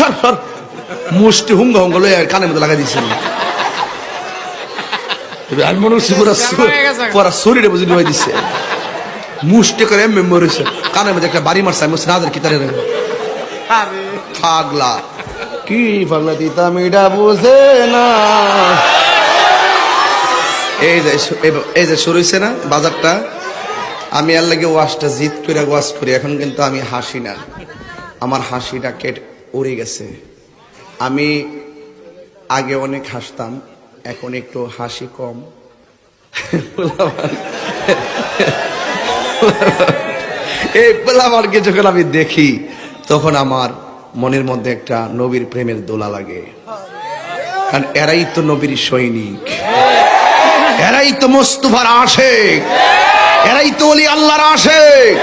সর সর মুষ্টি হুঙ্গ হুঙ্গ লয়ে কানের মধ্যে লাগাই দিয়েছেন। আমি মনে হচ্ছে পুরা শরীরে বুঝি ঢুকাই দিচ্ছে, মুষ্টি করে মেমোরিছে কানের মধ্যে একটা বাড়ি মারছে। আমি রাজার কি তারে পাগলা, কি পাগলা দিতা মিডা বুঝে না। এই যে শুরু হয়েছে না বাজারটা, আমি আর লাগে ওয়াজটা জিত করে ওয়াজ করি। এখন কিন্তু আমি হাসি না, আমার হাসিটা কেটে উড়ে গেছে। আমি আগে অনেক হাসতাম, এখন একটু হাসি কম। এই পোলাপানকে যখন আমি দেখি তখন আমার মনের মধ্যে একটা নবীর প্রেমের দোলা লাগে, কারণ এরাই তো নবীর সৈনিক, এরাই তো মুস্তাফার আশিক, এরাই তো ওলি আল্লাহর আশিক।